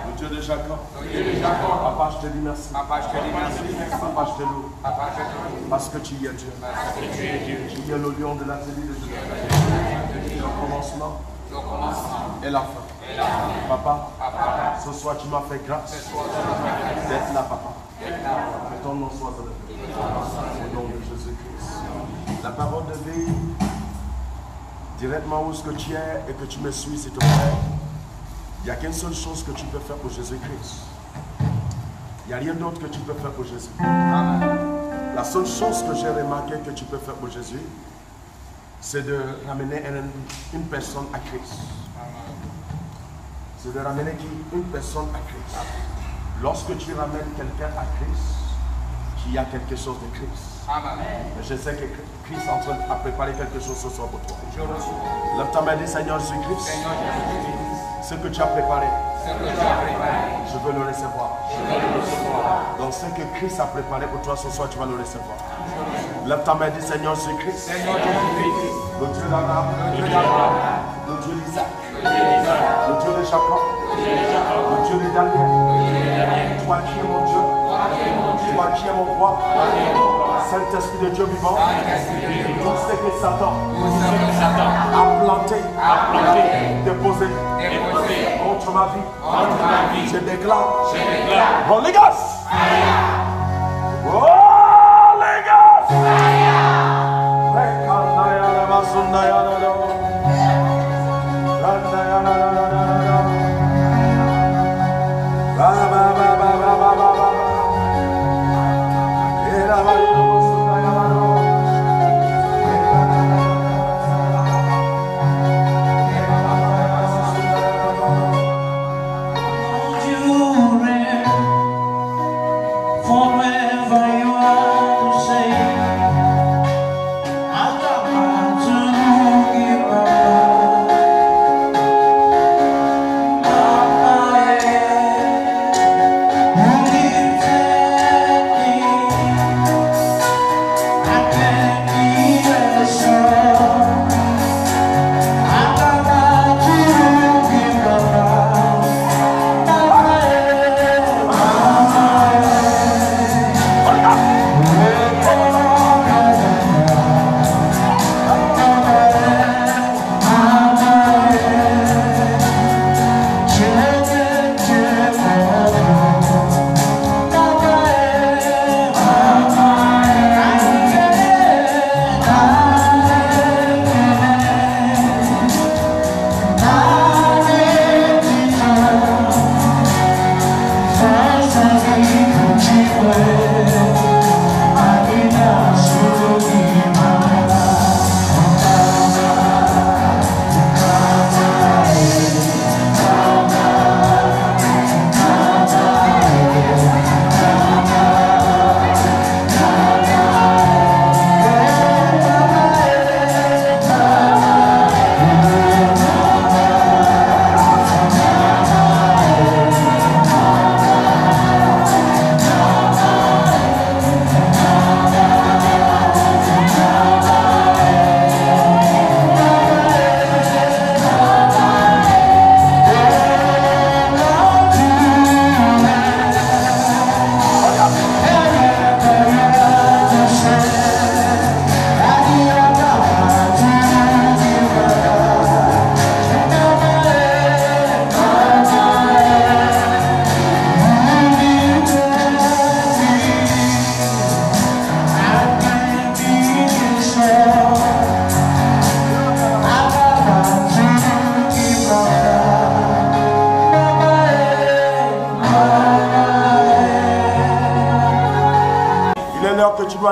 Le Dieu de Jacob. Papa, je te dis merci. Papa, je te loue. Parce que tu y es Dieu. Tu es le lion de la tribu de Dieu. Le commencement et la fin. Papa, ce soir tu m'as fait grâce d'être là, papa. Que ton nom soit élevé. Au nom de Jésus-Christ. La parole de vie, directement où ce que tu es et que tu me suis, s'il te plaît. Il n'y a qu'une seule chose que tu peux faire pour Jésus-Christ. Il n'y a rien d'autre que tu peux faire pour Jésus. La seule chose que j'ai remarqué que tu peux faire pour Jésus, c'est de ramener une personne à Christ. C'est de ramener une personne à Christ. Lorsque tu ramènes quelqu'un à Christ, il y a quelque chose de Christ. Je sais que Christ est en train de préparer quelque chose ce soir pour toi. Lève ta main et dis, Seigneur Jésus-Christ, ce que tu as préparé, je veux le recevoir. Donc ce que Christ a préparé pour toi ce soir, tu vas le recevoir. Lève ta main et dis, Seigneur Jésus-Christ, le Dieu d'Abraham, le Dieu d'Isaac, le Dieu de Jacob, le Dieu de Daniel, toi qui es mon Dieu, toi qui es mon roi, Saint-Esprit de Dieu vivant, tout ce que Satan a planté, déposé contre ma vie, je déclare Holy Ghost, Holy Ghost,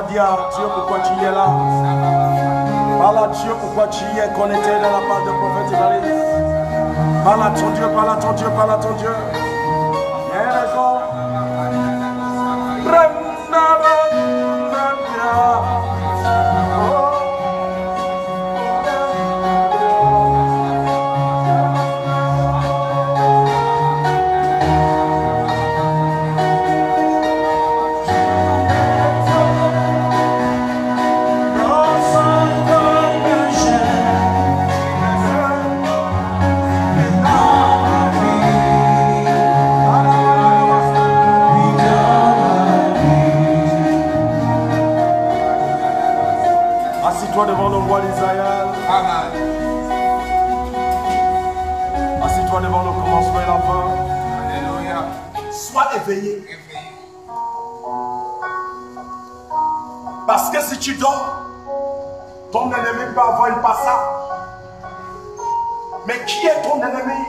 Dire à Dieu pourquoi tu es là. Parle à Dieu pourquoi tu y es connecté dans la part de prophète Evariste. Parle à ton Dieu, parle à ton Dieu, parle à ton Dieu. Il y a une raison. éveillé. Parce que si tu dors, ton ennemi peut avoir une passage. Mais qui est ton ennemi?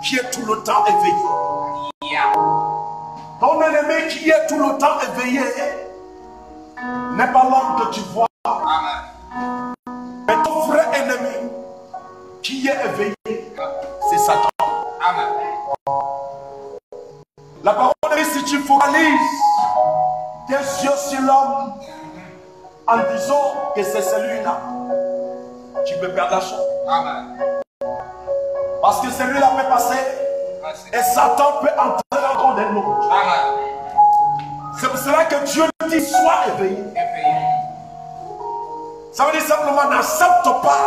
Qui est tout le temps éveillé. Ton ennemi qui est tout le temps éveillé n'est pas l'homme que tu vois. Mais ton vrai ennemi qui est éveillé, c'est Satan. La parole dit, si tu focalises tes yeux sur l'homme en disant que c'est celui-là, tu peux perdre la chose. Parce que celui-là peut passer et Satan peut entrer encore dans l'autre. C'est pour cela que Dieu dit, sois éveillé. Ça veut dire simplement, n'accepte pas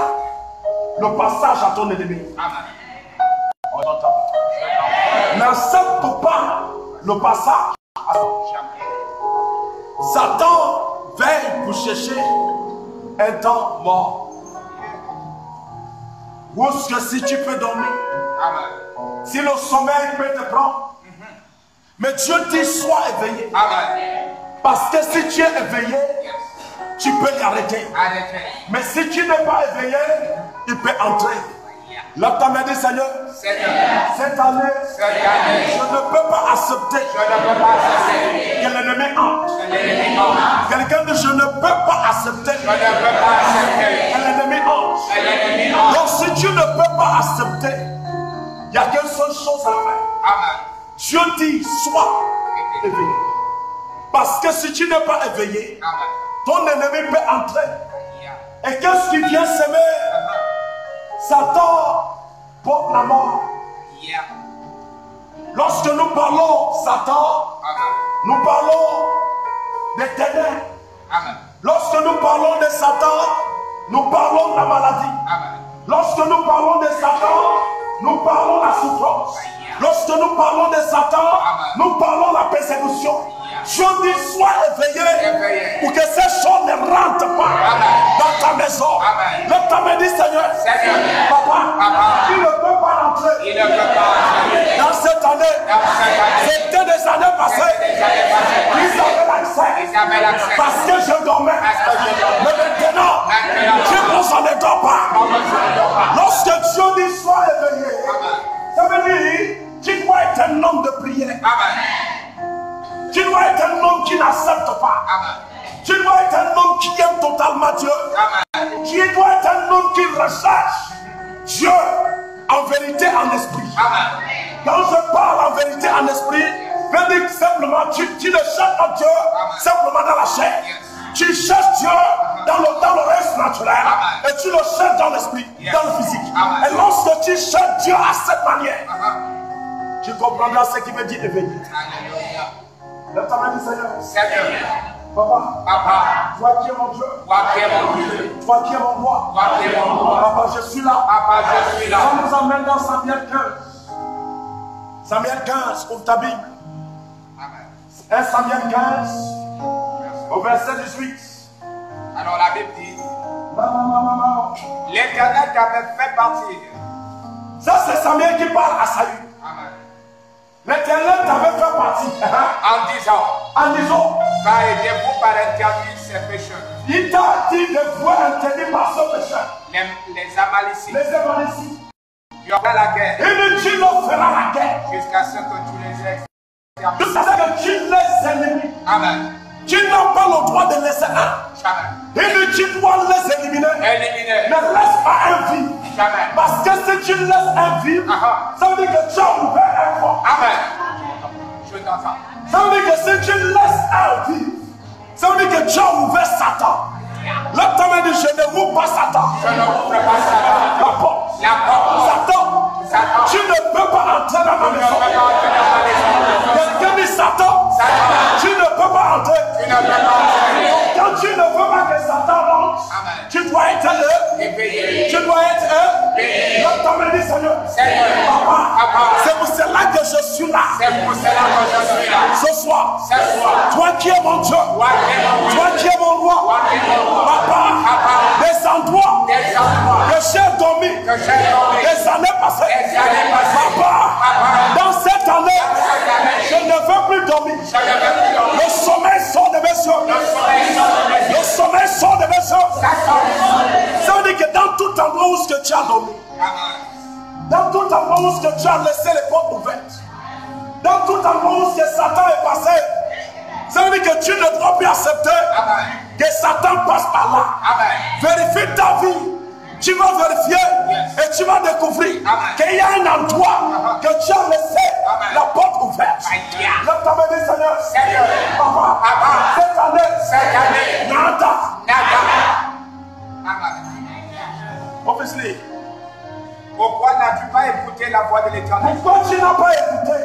le passage à ton ennemi. N'accepte pas le passage à ton ennemi. Satan veille pour chercher un temps mort. Ou est-ce que si tu peux dormir, si le sommeil peut te prendre, mais Dieu dit sois éveillé. Parce que si tu es éveillé, tu peux l'arrêter. Mais si tu n'es pas éveillé, il peut entrer. Là, tu m'as dit, Seigneur, cette année, je ne peux pas accepter que l'ennemi entre. Quelqu'un dit, je ne peux pas accepter que l'ennemi entre. Donc, si tu ne peux pas accepter, il n'y a qu'une seule chose à faire. Dieu dit, sois éveillé. Parce que si tu n'es pas éveillé, ton ennemi peut entrer. Et qu'est-ce qui vient s'aimer? Satan porte la mort. Lorsque nous parlons Satan, nous parlons des ténèbres. Lorsque nous parlons de Satan, nous parlons de la maladie. Lorsque nous parlons de Satan, nous parlons de la souffrance. Lorsque nous parlons de Satan, nous parlons de la persécution. Dieu dit, sois éveillé pour que ces choses ne rentrent pas dans ta maison. Le temps me dit, Seigneur, papa, il ne peut pas rentrer dans cette année. C'était des années passées. Ils avaient l'accès parce que je dormais. Mais maintenant, je ne dors pas. Lorsque Dieu dit, sois éveillé, ça veut dire, tu dois être un homme de prière. Tu dois être un homme qui n'accepte pas. Tu dois être un homme qui aime totalement Dieu. Tu dois être un homme qui recherche Dieu en vérité, en esprit. Quand je parle en vérité, en esprit, je dis simplement, tu ne cherches pas Dieu simplement dans la chair. Tu cherches Dieu dans le reste naturel. Et tu le cherches dans l'esprit, dans le physique. Et lorsque tu cherches Dieu à cette manière, tu comprendras ce qui veut dire éveillé. Lève ta main, dis Seigneur. Papa, toi qui es mon Dieu. Toi qui es mon roi. Papa, je suis là. On nous emmène dans Samuel 15. Samuel 15, ouvre ta Bible. 1 Samuel 15, au verset 18. Alors la Bible dit, l'Éternel t'avait fait partir. Ça c'est Samuel qui parle à Saül. L'Éternel t'avait fait partir. En disant, va aider-vous par interdire ses pécheurs. Il t'a dit de vous interdire par ce péché. Les Amalécites. Il aura la guerre. Et tu leur feras la guerre. Jusqu'à ce que tu les aies. Jusqu'à ce que tu les élimines. Amen. Tu n'as pas le droit de laisser un. Et tu dois les éliminer. Ne laisse pas un vide. Parce que si tu laisses un vide, ça veut dire que tu as ouvert un corps. Amen. Je t'entends. Ça veut dire que si tu laisses un vide, ça veut dire que tu as ouvert Satan. Là, tu m'as dit, je ne rouvre pas Satan. Je ne rouvre pas Satan. La porte. Satan, tu ne peux pas entrer dans ma maison. Quelqu'un dit Satan, tu ne peux pas entrer. Quand tu ne veux pas que Satan rentre, tu dois être éveillé. Tu dois être éveillé. Là, tu m'as dit, Seigneur, papa, c'est pour cela que je suis là. Ce soir, toi qui es mon Dieu, toi qui es mon roi, papa, descends-toi, que j'ai dormi des années passées. Papa, dans cette année, je ne tu as nommé. Dans toute annonce que tu as laissé les portes ouvertes. Dans toute annonce que Satan est passé. Ça veut dire que tu ne dois plus accepter que Satan passe par là. Vérifie ta vie. Tu vas vérifier et tu vas découvrir qu'il y a un endroit que tu as laissé la porte ouverte. Là, tu as dit, Seigneur, Papa, cette année, nada. Obviously. Pourquoi n'as-tu pas écouté la voix de l'Éternel? Pourquoi tu n'as pas écouté?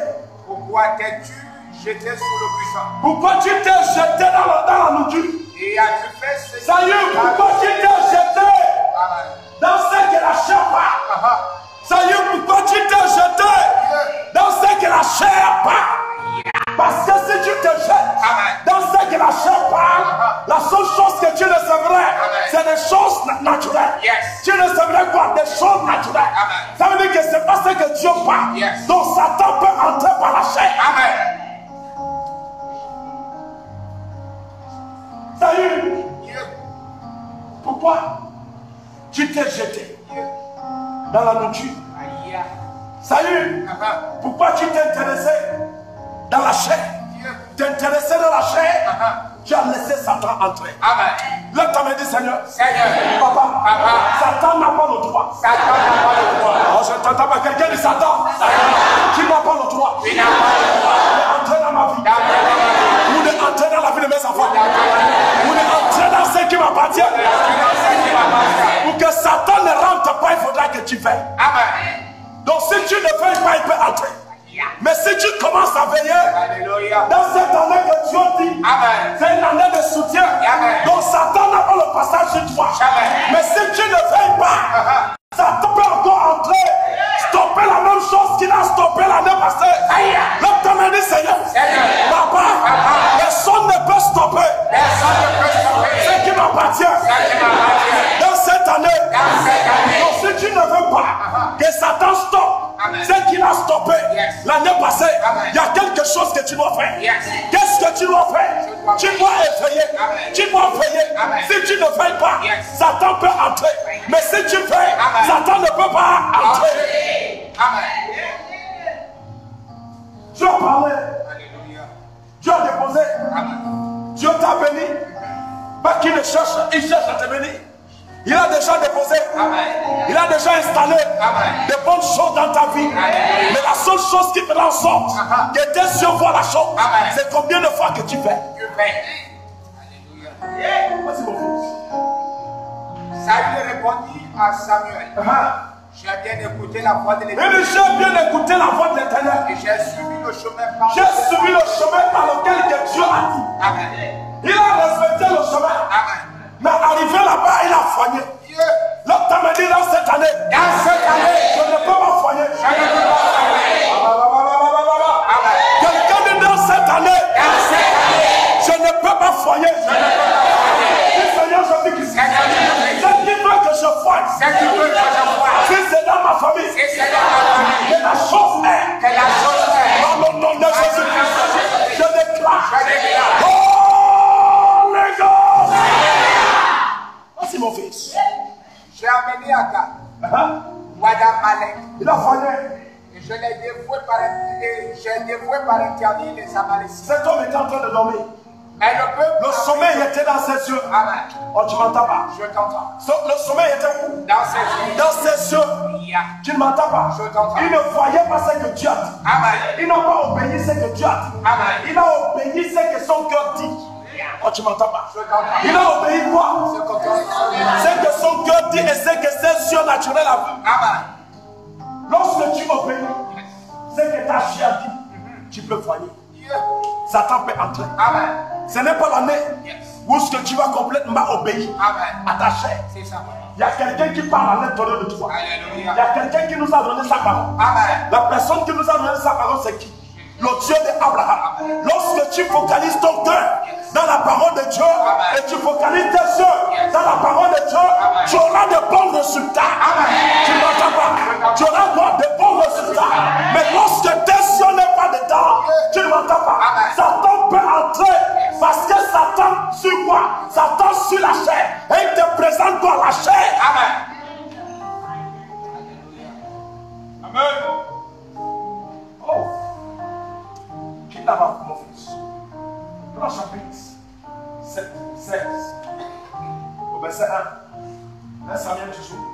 Pourquoi t'es-tu jeté sous le buisson? Pourquoi tu t'es jeté dans la nourriture? Et as-tu fait ce Ça y est, pourquoi tu t'es jeté dans ce que la chair part? Ça y est, pourquoi tu t'es jeté dans ce que la chair part? Parce que si tu te jettes dans ce que la chair part, la seule chose que tu recevrais, c'est des choses naturelles. Tu recevrais quoi? Des choses naturelles. Ça veut dire que c'est pas ce que Dieu parle. Donc Satan peut entrer par la chair. Ça y est. Pourquoi tu t'es jeté dans la nourriture? Ça y est. Pourquoi tu t'es intéressé dans la chair? T'intéresser dans la chair, tu as laissé Satan entrer. Là, tu m'as dit, Seigneur, Papa, Satan n'a pas le droit. Oh, je t'entends pas. Quelqu'un dit Satan, qui n'a pas le droit. Il est entré dans ma vie. Ou il est entré dans la vie de mes enfants. Ou il est entré dans ce qui m'appartient. Pour que Satan ne rentre pas, il faudra que tu veilles. Donc si tu ne veilles pas, il peut entrer. Mais si tu commences à veiller, dans cette année que Dieu dit, c'est une année de soutien. Donc Satan n'a pas le passage sur toi. Mais si tu ne veilles pas, Satan peut encore entrer, stopper la même chose qu'il a stoppé l'année passée. Là, tu m'as dit, Seigneur, Papa, personne ne peut stopper ce qui m'appartient dans cette année. Donc si tu ne veux pas que Satan stoppe ce qu'il a stoppé l'année passée, il y a quelque chose que tu dois faire. Qu'est-ce que tu dois faire? Tu dois éveiller. Tu dois veiller. Si tu ne veilles pas, Satan peut entrer. Mais si tu veilles, Satan ne peut pas entrer. Dieu a parlé. Dieu a déposé. Dieu t'a béni. Pas qu'il ne cherche, il cherche à te bénir. Il a déjà déposé. Il a déjà installé de bonnes choses dans ta vie. Mais la seule chose qui fait en sorte que tes yeux voient la chose, c'est combien de fois que tu fais. Vas-y, mon fils. Saül répondit à Samuel. J'ai bien écouté la voix de l'Éternel. J'ai bien écouté la voix de l'Éternel. Et j'ai suivi le chemin par lequel que Dieu a dit. Il a respecté le chemin. Mais arrivé là-bas, il a foigné. L'autre t'a dit dans cette année, je ne peux pas foigner. Quelqu'un dit dans cette année, je ne peux pas foigner. Seigneur, je dis que ce qui veut que je foigne, si c'est dans ma famille, que la chose est, dans le nom de Jésus-Christ, je déclare, oh les gars, voici mon fils. J'ai amené Agag, Wadamalek. Il a foigné. Et je l'ai dévoué par interdit les Amalécites. Cet homme était en train de dormir. Mais le sommeil était dans ses yeux. Amen. Oh, tu m'entends pas? Je t'entends. Le sommeil était où? Dans ses yeux. Dans ses yeux. Tu ne m'entends pas? Je t'entends. Il ne voyait pas ce que Dieu a dit. Amen. Il n'a pas obéi ce que Dieu a dit. Amen. Il a obéi ce que son cœur dit. Oh, tu m'entends pas? Je t'entends. Il a obéi quoi? Ce que son cœur dit et ce que ses yeux naturels a vu. Amen. Lorsque tu obéis ce que ta chair dit, tu peux voyer. Satan peut entrer. Amen. Ce n'est pas l'année où ce que tu vas complètement obéir à ta chair. C'est ça. Il y a quelqu'un qui parle à l'intérieur de toi. Alléluia. Il y a quelqu'un qui nous a donné sa parole. Amen. La personne qui nous a donné sa parole, c'est qui? Le Dieu d'Abraham. Lorsque tu focalises ton cœur dans la parole de Dieu et tu focalises tes yeux dans la parole de Dieu, tu auras de bons résultats. Tu ne m'entends pas? Tu auras de bons résultats. Mais lorsque tes yeux n'est pas dedans, tu ne m'entends pas? Satan peut entrer parce que Satan sur quoi? Satan sur la chair. Et il te présente toi la chair. là-bas, mon fils. Dans le chapitre 7, 16, au verset 1. 1 Samuel, tu joues.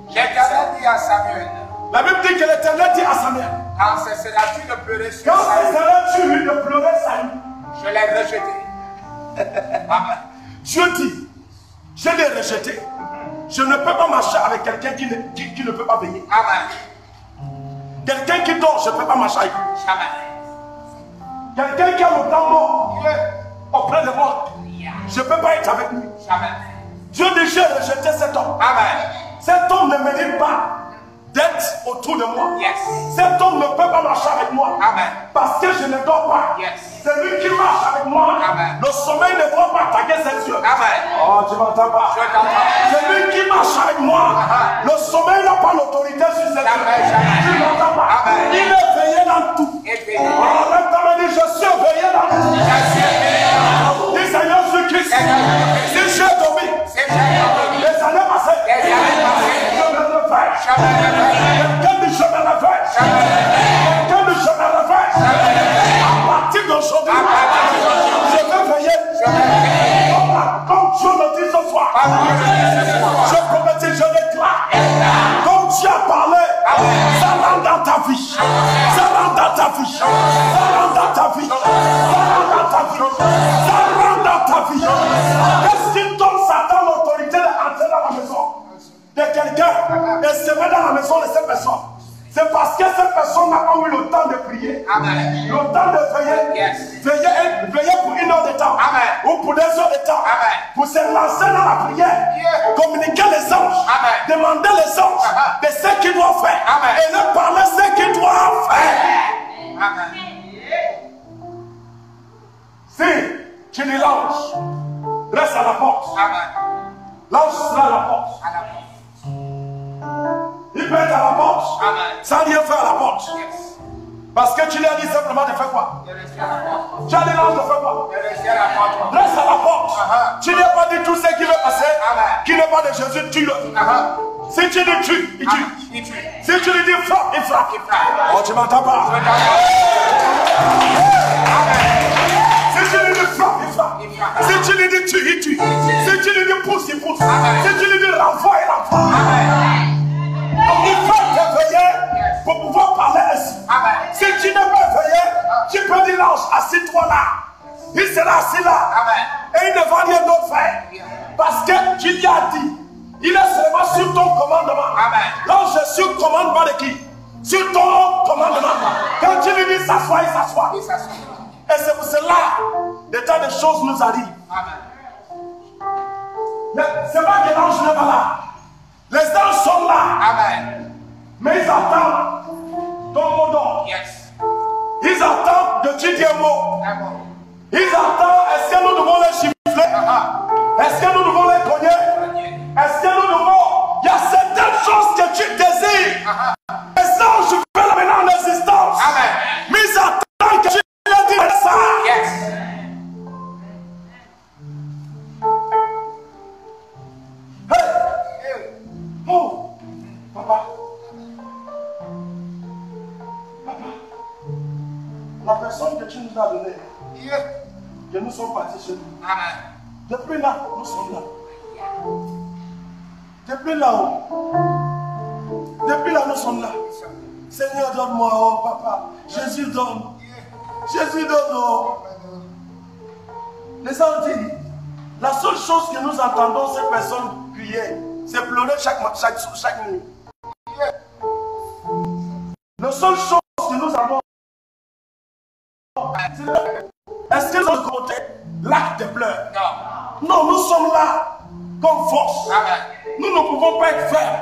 L'Éternel dit à Samuel. La Bible dit que l'Éternel dit à Samuel. Quand cesseras-tu de pleurer sur Quand Saül? cesseras-tu de pleurer Saül? Je l'ai rejeté. Amen. Dieu dit, je l'ai rejeté. Je ne peux pas marcher avec quelqu'un qui ne peut pas veiller. Amen. Quelqu'un qui dort, je ne peux pas marcher avec lui. Amen. Quelqu'un qui a le temps mort auprès de moi, je ne peux pas être avec lui. Amen. Dieu dit, j'ai rejeté cet homme. Amen. Cet homme ne mérite pas d'être autour de moi. Yes. Cet homme ne peut pas marcher avec moi. Amen. Parce que je ne dors pas. Yes. C'est lui qui marche avec moi. Amen. Le sommeil ne doit pas attaquer ses yeux. Amen. Oh, tu m'entends pas? Je t'entends. C'est lui qui marche avec moi. Le sommeil n'a pas l'autorité sur ses yeux. Tu m'entends pas? Amen. Il est veillé dans tout. Oh, maintenant, dit, je suis veillé dans tout. Dis Seigneur Jésus-Christ. Si j'ai dormi, les années passées, je me réveille. Quelqu'un dit je me réveille. Quelqu'un dit je me réveille. À partir d'aujourd'hui, je vais veiller. Comme Dieu me dit ce soir, je prophétise, je déclare. Comme Dieu a parlé, ça rentre dans ta vie. Ça rentre dans ta vie. Ça rentre dans ta vie. Ça rentre dans ta vie. Ça rentre dans ta vie. Qu'est-ce qui donne Satan l'autorité d'entrer dans la maison de quelqu'un et se met dans la maison de cette personne? C'est parce que cette personne n'a pas eu le temps de prier. Amen. Le temps de veiller. Yes. Veiller pour 1 heure de temps. Amen. Ou pour 2 heures de temps. Amen. Pour se lancer dans la prière. Yeah. Communiquer les anges. Amen. Demander les anges de ce qu'ils doivent faire. Amen. Et leur parler ce qu'ils doivent faire. Amen. Si tu dis l'ange, reste à la porte. Amen. L'ange sera à la porte. À la porte. Il peut être à la porte. Amen. Sans rien faire à la porte. Yes. Parce que tu lui as dit simplement de faire quoi? De rester à la porte. Tu as dit l'ange de faire quoi? De rester à la porte. Reste à la porte. Uh-huh. Tu n'as pas dit tout ce qui va passer. Amen. Qui n'est pas de Jésus, tue-le. Si tu dis tue, il tue. Il tue. Si tu lui dis frappe, il frappe. Il frappe. Oh, tu m'entends pas? Si tu lui dis frappe, il frappe. Il frappe. Si tu lui dis tue, il tue. Si tu lui dis pousse, il pousse. Amen. Si tu lui dis renvoie, il renvoie. Amen. Il faut te veiller pour pouvoir parler ainsi. Amen. Si tu n'es pas veillé, tu peux dire l'ange, assis-toi là. Il sera assis là. Amen. Et il ne va rien d'autre faire. Parce que tu lui as dit, il est seulement sur ton commandement. Amen. L'ange est sur commandement de qui? Sur ton commandement. Quand tu lui dis s'assoit, il s'assoit. Il s'assoit. Et c'est pour cela, des tas de choses nous arrivent. Amen. Mais c'est pas que l'ange n'est pas là. Les anges sont là. Amen. Mais ils attendent ton mot d'ordre. Yes. Ils attendent de tu dire un mot. Amen. Ils attendent, est-ce que nous devons les gifler? Est-ce que nous devons les cogner? Est-ce que nous devons... Il y a certaines choses que tu désires. Les anges veulent la mener en existence. Amen. Mais ils attendent que tu leur dises ça. Yes. Hey! Oh! Papa! Papa! La personne que tu nous as donnée, que nous sommes partis chez nous. Amen. Depuis là, nous sommes là. Depuis là-haut. Depuis là, nous sommes là. Seigneur, donne-moi, oh papa. Jésus donne. Jésus donne, oh. Les gens disent, la seule chose que nous entendons ces personnes crier, c'est pleurer chaque nuit. La seule chose que nous avons, est-ce qu'ils ont compté l'acte de pleurs? Non. Non, nous sommes là comme force. Amen. Nous ne pouvons pas être fermes.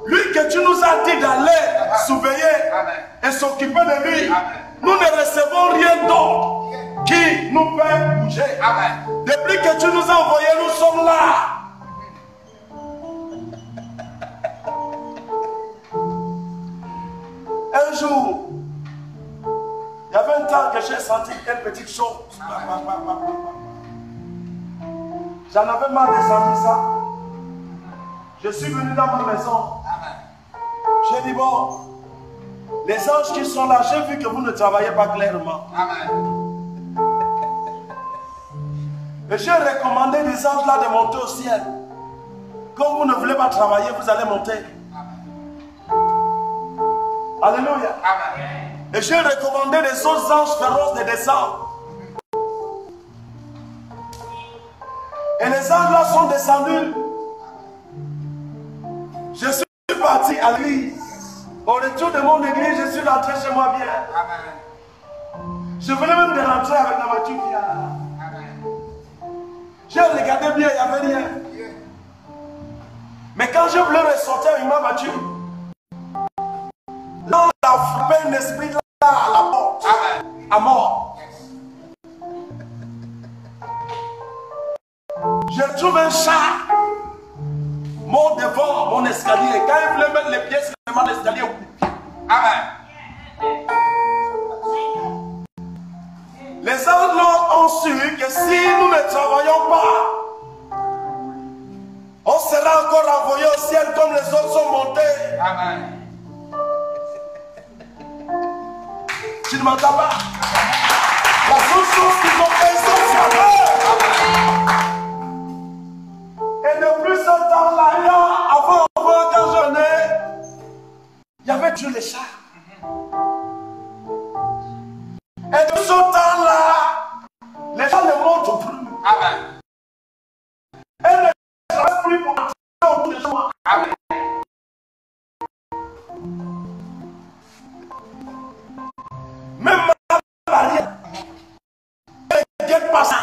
Lui que tu nous as dit d'aller surveiller et s'occuper de lui, nous ne recevons rien d'autre qui nous fait bouger. Amen. Depuis que tu nous as envoyés, nous sommes là. Un jour, il y avait un temps que j'ai senti une petite chose. J'en avais marre de sentir ça. Je suis venu dans ma maison. J'ai dit bon, Les anges qui sont là, j'ai vu que vous ne travaillez pas clairement. Amen. Et j'ai recommandé des anges là de monter au ciel. Comme vous ne voulez pas travailler, vous allez monter. Alléluia. Amen. Et j'ai recommandé des autres anges féroces de descendre. Et les anges là sont descendus. Je suis parti à l'église. Au retour de mon église, je suis rentré chez moi bien. Amen. Je venais même de rentrer avec la voiture bien. Amen. J'ai regardé bien, il n'y avait rien. Mais quand je voulais ressortir avec ma voiture, là, on a frappé un esprit là à la porte. Amen. À mort. Je trouve un chat mort devant mon escalier. Quand il voulait mettre les pieds sur l'escalier, Amen. les anges ont su que si nous ne travaillons pas, on sera encore envoyé au ciel comme les autres sont montés. Amen. Tu ne m'entends pas? La seule chose qu'ils ont fait, ils sont fermés. Et depuis ce temps-là, avant quand j'en ai, il y avait Dieu les chats. Et de ce temps-là, les gens ne montent plus. Amen. Et ne restent plus pour entrer autour de soi. Amen. Même ma barrière, ne guette pas ça.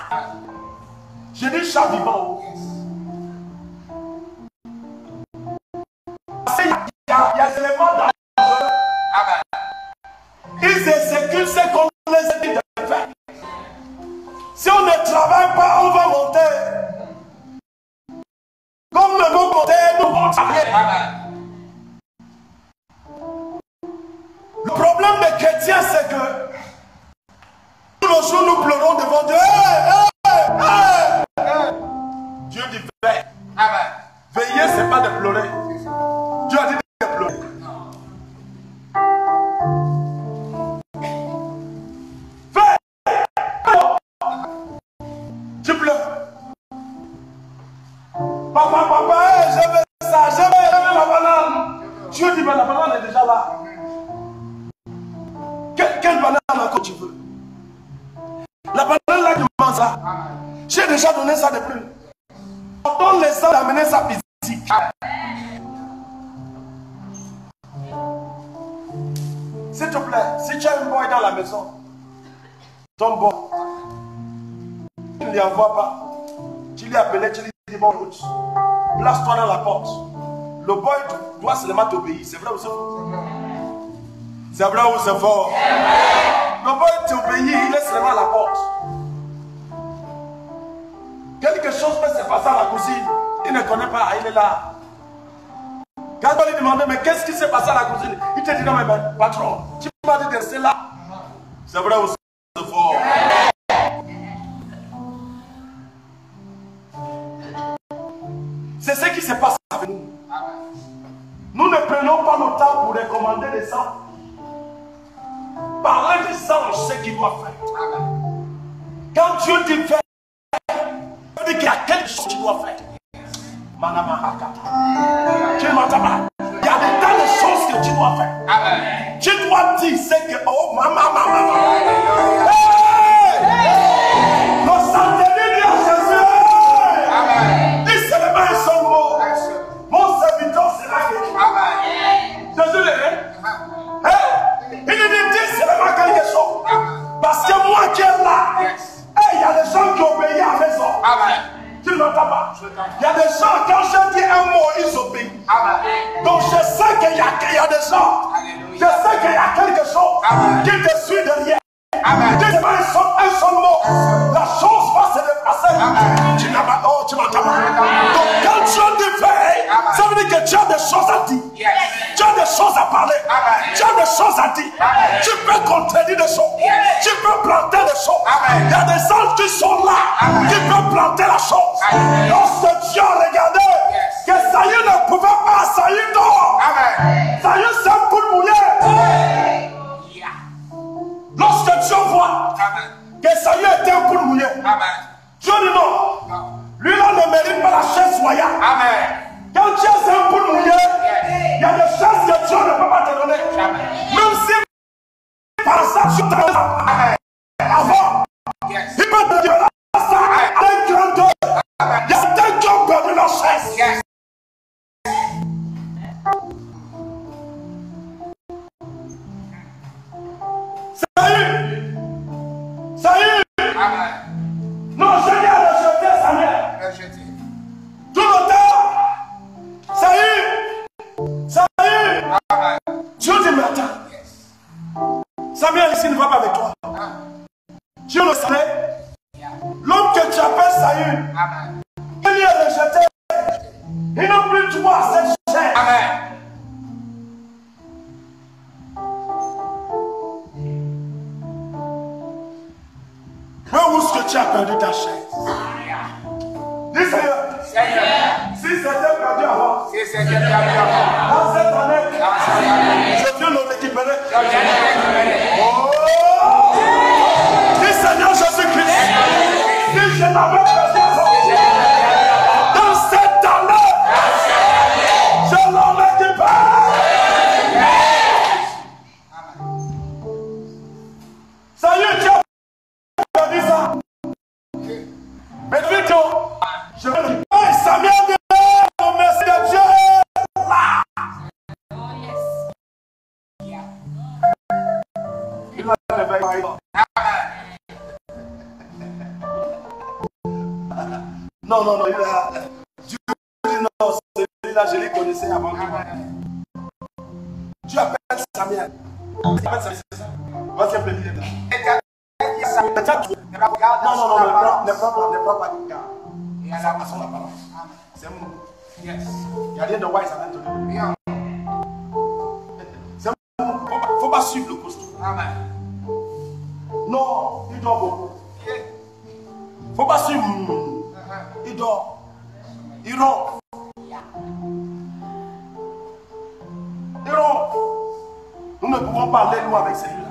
Je dis chat vivant. Parce qu'il y a des éléments dangereux. Amen. Ils exécutent ce qu'on les a dit de faire. Si on ne travaille pas, on va monter. Comme nous vont monter, nous vont travailler. Amen. Le problème des chrétiens, c'est que tous les jours, nous pleurons devant Dieu. Hey, hey, hey. Dieu dit veille. Amen. Veiller, ce n'est pas de pleurer. Dieu a dit de pleurer. Tu pleures. Papa, hey, je veux ça, je veux la banane. Dieu dit, mais la banane est déjà là. Quelle banane encore tu veux? La banane là, tu manges là. J'ai déjà donné ça de plus. On donne les gens d'amener sa physique. S'il te plaît, si tu as un boy dans la maison, ton boy, tu ne lui envoies pas. Tu lui appelles, tu lui dis bon route. Place-toi dans la porte. Le boy doit seulement t'obéir. C'est vrai ou c'est faux? C'est vrai ou c'est faux? Le boy t'obéit, il est seulement à la porte. Quelque chose peut se passer à la cousine. Il ne connaît pas, il est là. Quand on lui demande, mais qu'est-ce qui s'est passé à la cousine? Il te dit, non mais patron, tu m'as dit de rester là. C'est vrai ou c'est faux? C'est ce qui se passe avec nous. Nous ne prenons pas le temps pour recommander les gens. Parler des anges, ce qu'ils doivent faire. Quand Dieu dit faire, il dit qu'il y a quelque chose que tu dois faire. Tu ne m'entends pas? Il y a des tas de choses que tu dois faire. Amen. Tu dois dire ce que, oh maman. Le Saint-Denis dit à Jésus. Amen. Dis seulement un seul mot. Mon serviteur sera guéri. Amen. Jésus le il dit seulement quelque chose. Parce que moi qui est là, il y a des gens qui obéissent à la maison. Amen. Tu ne m'entends pas? Il y a des gens, quand je dis un mot, ils obéissent. Amen. Donc je sais qu'il y a des gens. Je sais qu'il y a quelque chose qui te suit derrière. Amen. Tu dis un seul mot, la chose va se déplacer. Tu n'as pas, oh, tu m'entends pas? Donc quand Dieu dit veille, ça veut dire que tu as des choses à dire. Tu as des choses à parler. Tu as des choses à dire. Tu peux contredire des choses. Tu peux planter des choses. Il y a des anges qui sont là, qui peuvent planter la chose. Lorsque Dieu a regardé que Saül ne pouvait pas, Saül dort. Saül s'est un coup de mouillé. voit que Saül était un poule mouillé. Dieu dit non. Lui là ne mérite pas la chaise royale. Quand tu es un poule mouillé, il y a des choses que Dieu ne peut pas te donner. Même si par ça tu t'en avant, il peut te dire ça à un grand Dieu. Il y a des qui ont perdu leur chaise. Saül. Non, je viens de jeter Samuel. Tout le temps. Saül. Dieu dit maintenant. Samuel ici ne va pas avec toi. Dieu le savait. L'homme que tu appelles Saül, il est rejeté. Il n'a plus droit à cette chair. Mais où est-ce que tu as perdu ta chaise? Dis Seigneur. Si c'était perdu avant, dans cette année, je viens le récupérer. Oh! Dis Seigneur Jésus-Christ. Si je n'avais perdu avant, dans cette année, je l'en récupère. Ça y est, tu as perdu ça. Mais vite, je vais le faire. Samuel dit, oh, merci de Dieu. Là. Il va le réveiller. Non, il a. Dieu dit non, celui-là, je les connaissais avant toi. Tu appelles Samuel. Tu appelles Samuel, c'est ça? Vas-y, appelle-le là. Non, ne prends pas de cas. À son apparence. C'est mon. Il n'y a rien de wise à l'intérieur. Il ne faut pas suivre le costume. Non, il dort beaucoup. Il ne faut pas suivre. Il dort. Il rompt. Il rompt. Nous ne pouvons pas aller loin avec celui-là.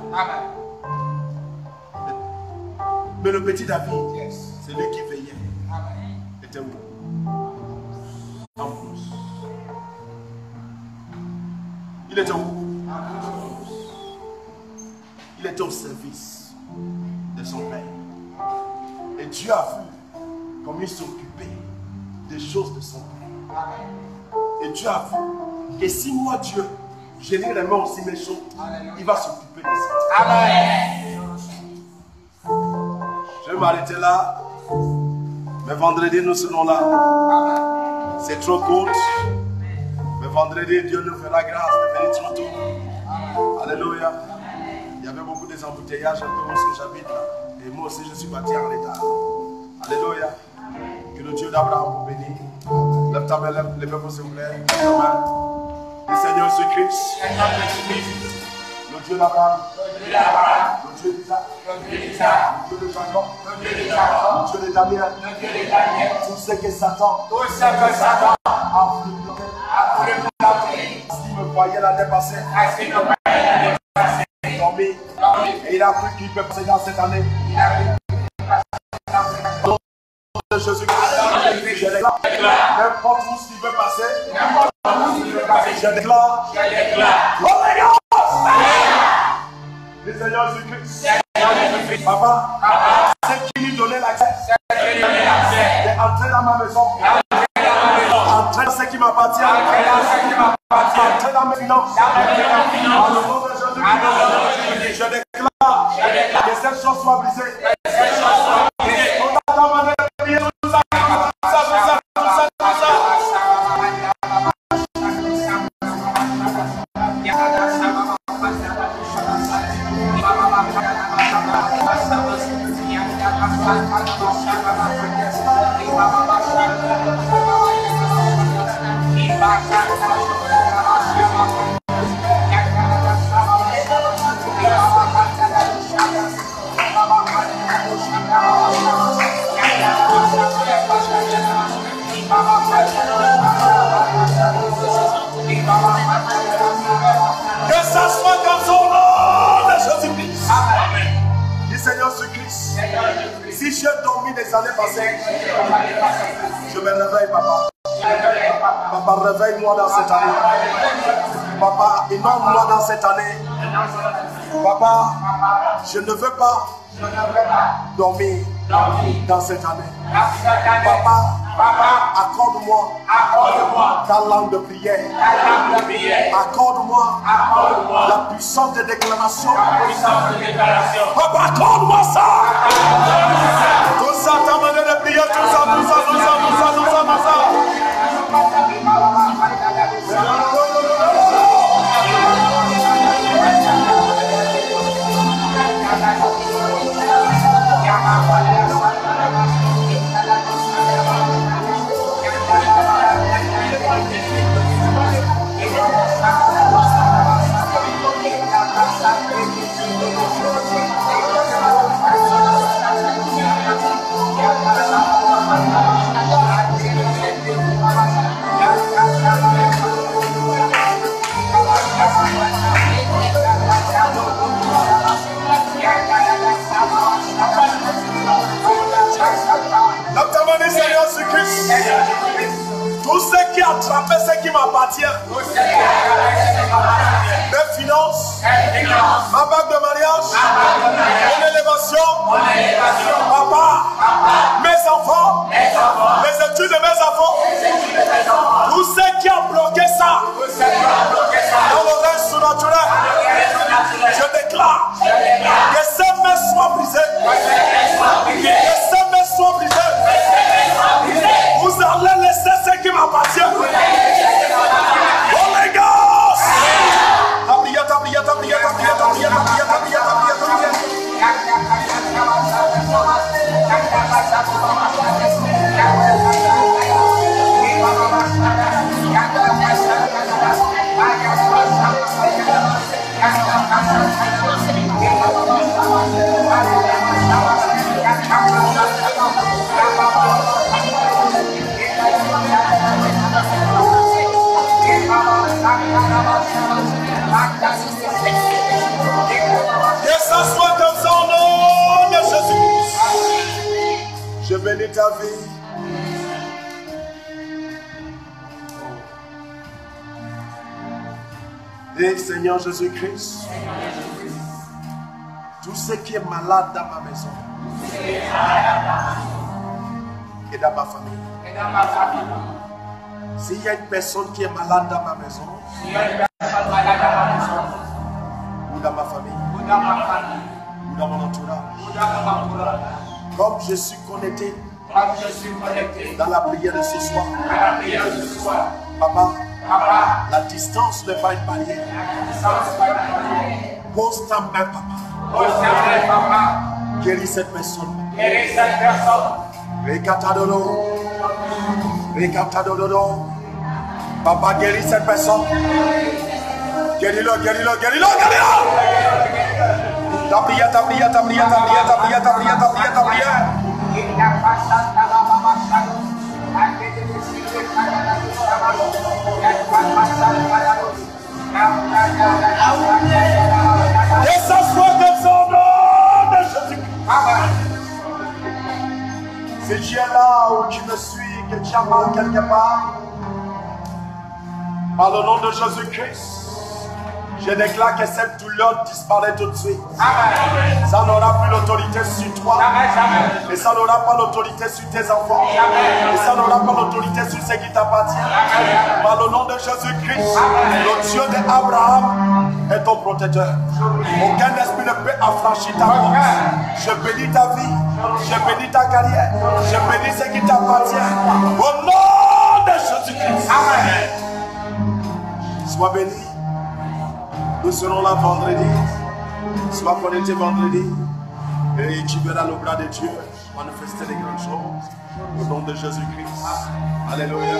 Mais le petit David, c'est lui qui veillait. Était où? En plus. Il était où? Il était au service de son père. Et Dieu a vu comme il s'occupait des choses de son père. Et Dieu a vu que si moi, Dieu, je les remets aussi mes choses, il va s'occuper de ça. Amen. Je vais m'arrêter là. Mais vendredi, nous serons là. C'est trop court. Mais vendredi, Dieu nous fera grâce de venir trop tôt. Alléluia. Il y avait beaucoup d'embouteillages un peu où j'habite là. Et moi aussi, je suis parti en retard. Alléluia. Que le Dieu d'Abraham vous bénisse. Lève ta main, lève-moi s'il vous plaît. Lève ta main. Le Seigneur Jésus-Christ. Le Dieu d'Abraham. Le Dieu d'Isaac. Le Dieu de Jacob. Le Dieu de Daniel. Tout ce que Satan a voulu bloquer. S'il me voyait l'année passée, dormi. Et il a cru qu'il peut passer dans cette année. De Jésus-Christ, je déclare, n'importe où ce qui veut passer, je déclare, Holy Ghost, le Seigneur Jésus-Christ, Papa, c'est qui lui donnait l'accès, d'entrer dans ma maison, entrer dans ce qui m'appartient, entrer dans mes finances, dans le nom de Jésus-Christ, je déclare que cette chose soit brisée. Que ça soit comme son nom de Jésus-Christ. Jésus-Christ, si j'ai dormi des années passées, je me réveille, papa. Papa, réveille-moi dans cette année. Papa, inonde-moi dans cette année. Papa, je ne veux pas dormir dans cette année. Papa, accorde-moi ta langue de prière. Accorde-moi la puissance de déclaration. Papa, accorde-moi ça. Tout ça, ta manière de prier, tout ça. Seigneur Jésus-Christ, tout ce qui a attrapé ce qui m'appartient, mes finances, ma bague de mariage, mon élévation, papa, mes enfants, les études de mes enfants, tout ce qui a bloqué ça dans le règne surnaturel, je déclare que ces mains soient brisées, que ces mains soient brisées. Vous allez laisser ce qui m'appartient. Holy Ghost! Que ça soit comme ça au nom de Jésus-Christ. Je bénis ta vie. Et Seigneur Jésus-Christ, tout ce qui est malade dans ma maison et dans ma famille. S'il y a une personne qui est malade dans ma maison ou dans ma famille ou dans mon entourage, comme je suis connecté dans la prière de ce soir, papa, la distance n'est pas une barrière. Pose ta main, papa. Guéris cette personne. Papa, guéris cette personne. Guéris-le. Ta prière. Que ça soit comme ça au nom de Jésus-Christ. Si tu es là où tu me suis, que tu as mal quelque part, par le nom de Jésus-Christ, je déclare que cette douleur disparaît tout de suite. Amen. Ça n'aura plus l'autorité sur toi. Amen. Et ça n'aura pas l'autorité sur tes enfants. Amen. Et ça n'aura pas l'autorité sur ce qui t'appartient. Par le nom de Jésus-Christ, le Dieu d'Abraham est ton protecteur. Aucun esprit ne peut affranchir ta voix. Je bénis ta vie. Je bénis ta carrière. Je bénis ce qui t'appartient. Au nom de Jésus-Christ. Amen. Sois béni. Nous serons là vendredi. Sois connecté vendredi. Et tu verras le bras de Dieu manifester des grandes choses. Au nom de Jésus-Christ. Alléluia.